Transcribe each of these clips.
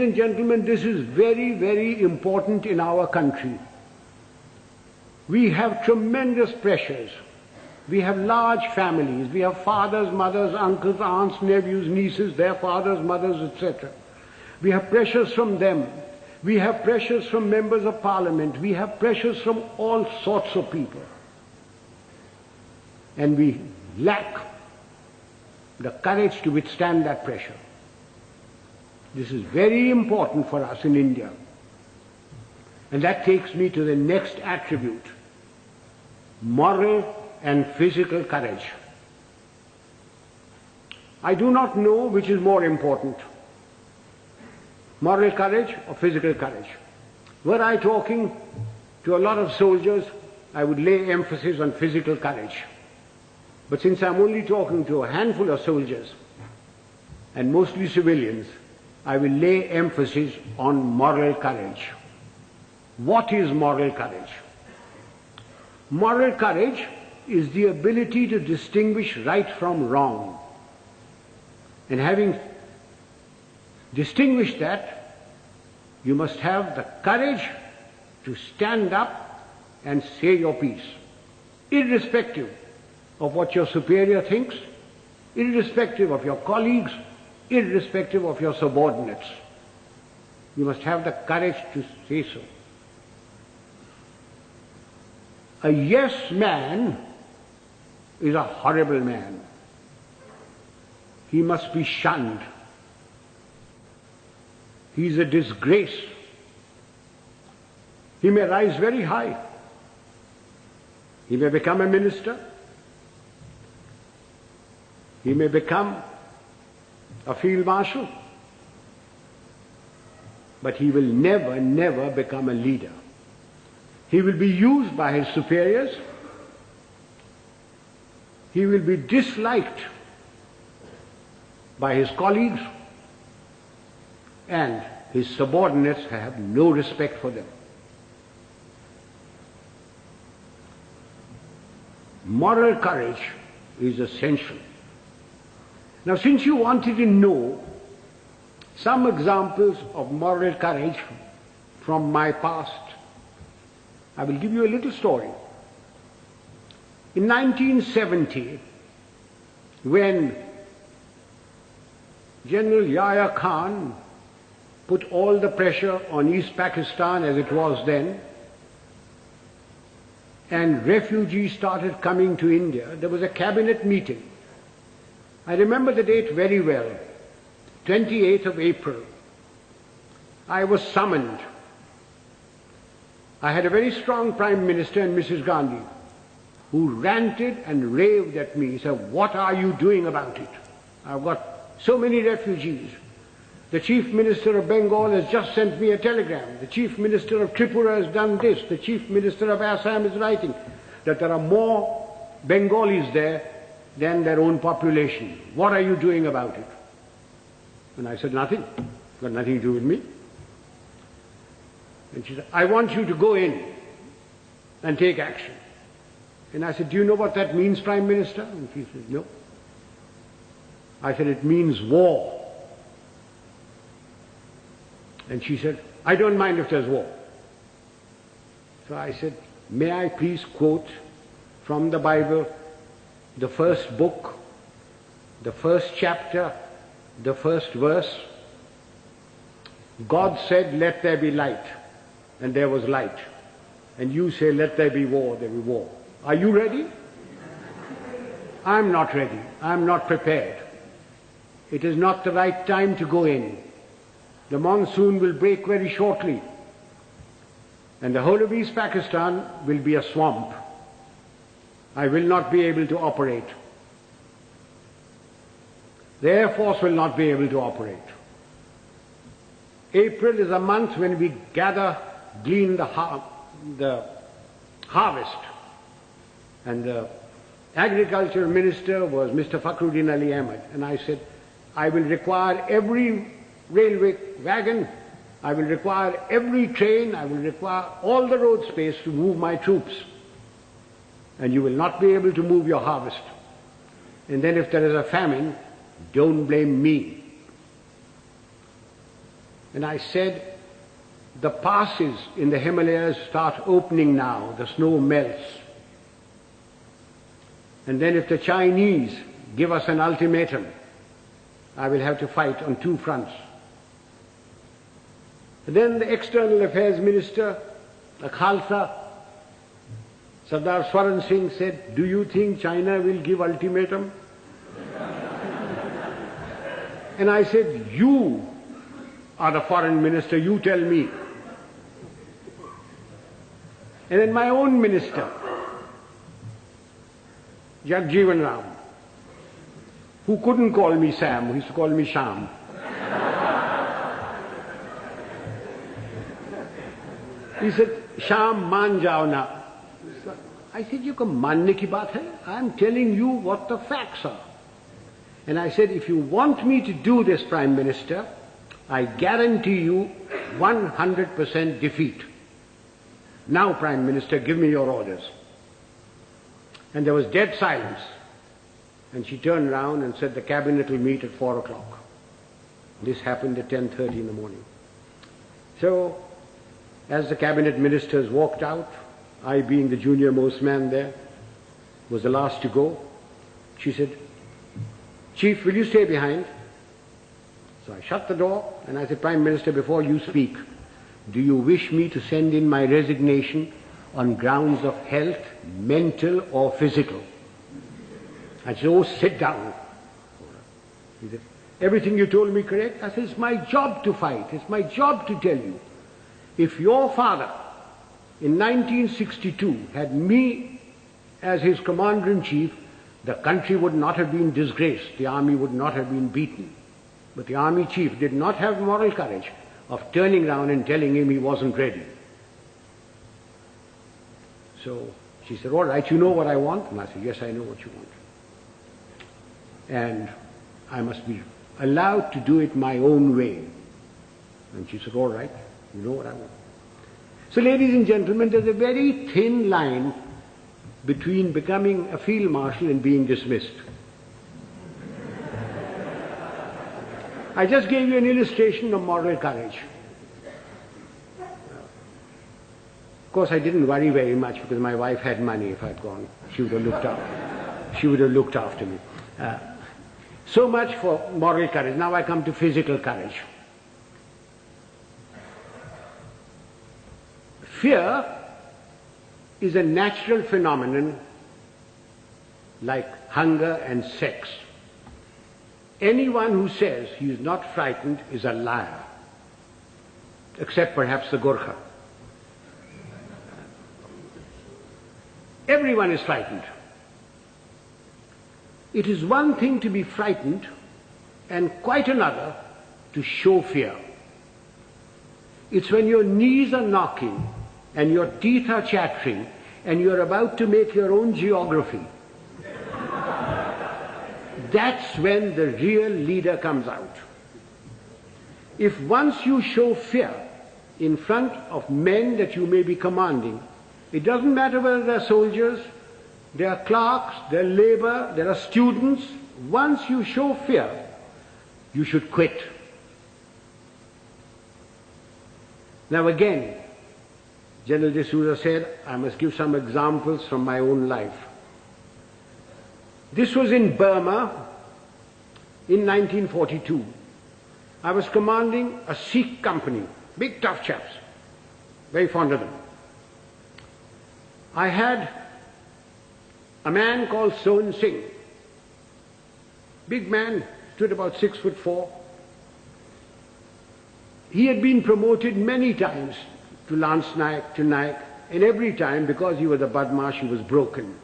Ladies and gentlemen, this is very, very important in our country. We have tremendous pressures. We have large families. We have fathers, mothers, uncles, aunts, nephews, nieces, their fathers, mothers, etc. We have pressures from them. We have pressures from members of parliament. We have pressures from all sorts of people. And we lack the courage to withstand that pressure. This is very important for us in India. And that takes me to the next attribute: moral and physical courage. I do not know which is more important, moral courage or physical courage. Were I talking to a lot of soldiers, I would lay emphasis on physical courage. But since I'm only talking to a handful of soldiers, and mostly civilians, I will lay emphasis on moral courage. What is moral courage? Moral courage is the ability to distinguish right from wrong. And having distinguished that, you must have the courage to stand up and say your piece, irrespective of what your superior thinks, irrespective of your colleagues, irrespective of your subordinates. You must have the courage to say so. A yes man is a horrible man. He must be shunned. He is a disgrace. He may rise very high. He may become a minister. He may become a field marshal. But he will never, never become a leader. He will be used by his superiors. He will be disliked by his colleagues, and his subordinates have no respect for them. Moral courage is essential. Now, since you wanted to know some examples of moral courage from my past, I will give you a little story. In 1970, when General Yahya Khan put all the pressure on East Pakistan as it was then, and refugees started coming to India, there was a cabinet meeting. I remember the date very well, 28th of April. I was summoned. I had a very strong Prime Minister and Mrs. Gandhi, who ranted and raved at me. He said, "What are you doing about it? I've got so many refugees. The Chief Minister of Bengal has just sent me a telegram. The Chief Minister of Tripura has done this. The Chief Minister of Assam is writing that there are more Bengalis there than their own population. What are you doing about it?" And I said, "Nothing. Got nothing to do with me." And she said, "I want you to go in and take action." And I said, "Do you know what that means, Prime Minister?" And she said, "No." I said, "It means war." And she said, "I don't mind if there's war." So I said, "May I please quote from the Bible, the first book, the first chapter, the first verse? God said, 'Let there be light,' and there was light. And you say, 'Let there be war,' there will be war. Are you ready?" I'm not ready. I'm not prepared. It is not the right time to go in. The monsoon will break very shortly, and the whole of East Pakistan will be a swamp. I will not be able to operate. The Air Force will not be able to operate. April is a month when we glean the harvest. And the Agriculture Minister was Mr. Fakhruddin Ali Ahmed. And I said, "I will require every railway wagon, I will require every train, I will require all the road space to move my troops. And you will not be able to move your harvest. And then if there is a famine, don't blame me." And I said, the passes in the Himalayas start opening now, the snow melts. And then if the Chinese give us an ultimatum, I will have to fight on two fronts. And then the External Affairs Minister, the Khalsa, Sardar Swaran Singh said, do you think China will give ultimatum? And I said, you are the foreign minister, you tell me. And then my own minister, Jagjeevan Ram, who couldn't call me Sam, who used to call me Sham. He said, Sham, maan jao na. I said, you can manne ki baat hai. I'm telling you what the facts are. And I said, if you want me to do this, Prime Minister, I guarantee you 100% defeat. Now, Prime Minister, give me your orders. And there was dead silence. And she turned round and said, the cabinet will meet at 4 o'clock. This happened at 10:30 in the morning. So, as the cabinet ministers walked out, I being the junior most man there, was the last to go, she said, Chief, will you stay behind? So I shut the door and I said, Prime Minister, before you speak, do you wish me to send in my resignation on grounds of health, mental or physical? I said, oh, sit down. He said, everything you told me correct? I said, it's my job to fight. It's my job to tell you. If your father in 1962 had me as his commander-in-chief, the country would not have been disgraced. The army would not have been beaten. But the army chief did not have moral courage of turning around and telling him he wasn't ready. So she said, all right, you know what I want? And I said, yes, I know what you want. And I must be allowed to do it my own way. And she said, all right, you know what I want. So ladies and gentlemen, there's a very thin line between becoming a field marshal and being dismissed. I just gave you an illustration of moral courage. Of course, I didn't worry very much because my wife had money. If I'd gone, she would have looked after. She would have looked after me. So much for moral courage. Now I come to physical courage. Fear is a natural phenomenon like hunger and sex. Anyone who says he is not frightened is a liar, except perhaps the Gorkha. Everyone is frightened. It is one thing to be frightened and quite another to show fear. It's when your knees are knocking and your teeth are chattering and you're about to make your own geography. That's when the real leader comes out. If once you show fear in front of men that you may be commanding, it doesn't matter whether they're soldiers, they're clerks, they're labor, there are students. Once you show fear, you should quit. Now again, General D'Souza said, I must give some examples from my own life. This was in Burma in 1942. I was commanding a Sikh company, big tough chaps, very fond of them. I had a man called Sohan Singh, big man, stood about 6'4". He had been promoted many times to Lance Naik, to Naik, and every time, because he was a Badmash, he was broken.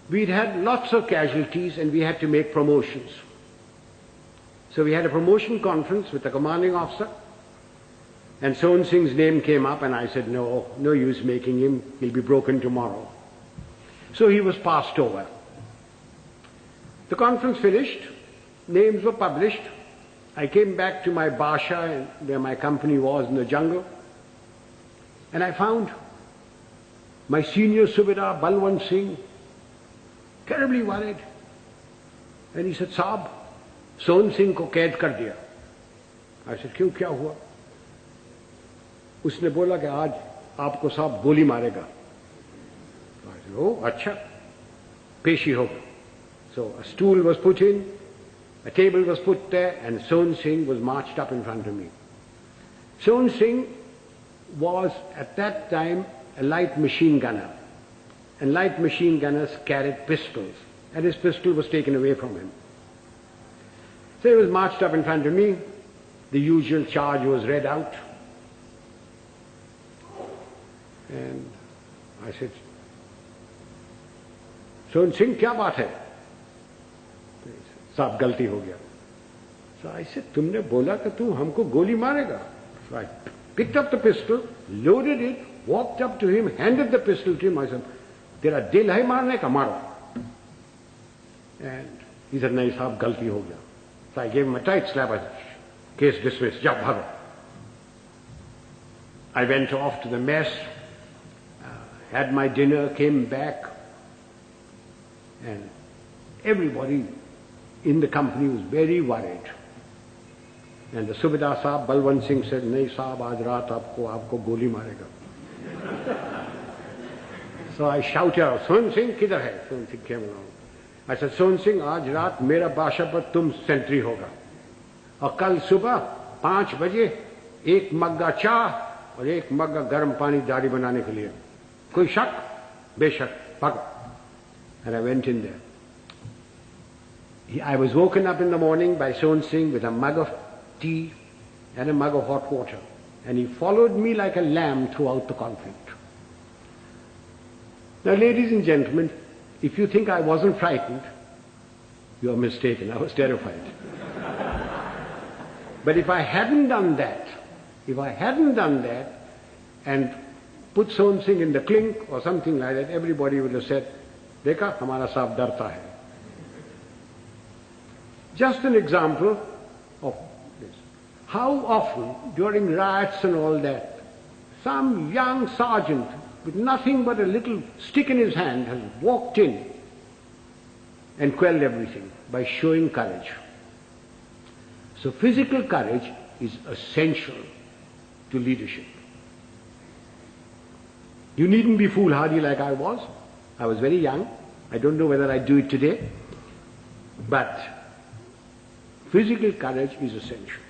We'd had lots of casualties and we had to make promotions. So we had a promotion conference with the commanding officer, and Sohan Singh's name came up, and I said, no use making him, he'll be broken tomorrow. So he was passed over. The conference finished, names were published. I came back to my Basha, where my company was in the jungle, and I found my senior Subedar, Balwant Singh, terribly worried. And he said, Saab, Sohan Singh ko kaid kar diya. I said, क्यों, क्या हुआ? उसने बोला कि आज आपको साहब गोली मारेगा. I said, oh, अच्छा, पेशी होगा. So a stool was put in, a table was put there, and Son Singh was marched up in front of me. Son Singh was at that time a light machine gunner, and light machine gunners carried pistols, and his pistol was taken away from him. So he was marched up in front of me. The usual charge was read out, and I said, Son Singh, क्या बात है? साहब गलती हो गया. So I said, तुमने बोला कि तू हमको गोली मारेगा. So I picked up the pistol, loaded it, walked up to him, handed the pistol to him. I said, तेरा दिल है मारने का, मारो. And he said, नहीं साहब गलती हो गया. So I gave him a tight slap. I said, case dismissed, जाओ भागो. I went off to the mess, had my dinner, came back, and everybody in the company was very worried. And the Subedar Sahab, Balwant Singh said, नहीं साहब आज रात आपको गोली मारेगा. So I shouted out, Son Singh किधर है? Son Singh came along. I said, Son Singh आज रात मेरा बादशाह पर तुम सेंट्री होगा, और कल सुबह 5 बजे 1 मग्गा चाह और 1 मग्गा गर्म पानी दाढ़ी बनाने के लिए. कोई शक? बेशक, भागो. And I went in there. I was woken up in the morning by Son Singh with a mug of tea and a mug of hot water, and he followed me like a lamb throughout the conflict. Now, ladies and gentlemen, if you think I wasn't frightened, you are mistaken. I was terrified. But if I hadn't done that, and put Son Singh in the clink or something like that, everybody would have said, देखा हमारा साहब डरता है. Just an example of this. How often during riots and all that, some young sergeant with nothing but a little stick in his hand has walked in and quelled everything by showing courage. So physical courage is essential to leadership. You needn't be foolhardy like I was. I was very young. I don't know whether I do it today. But physical courage is essential.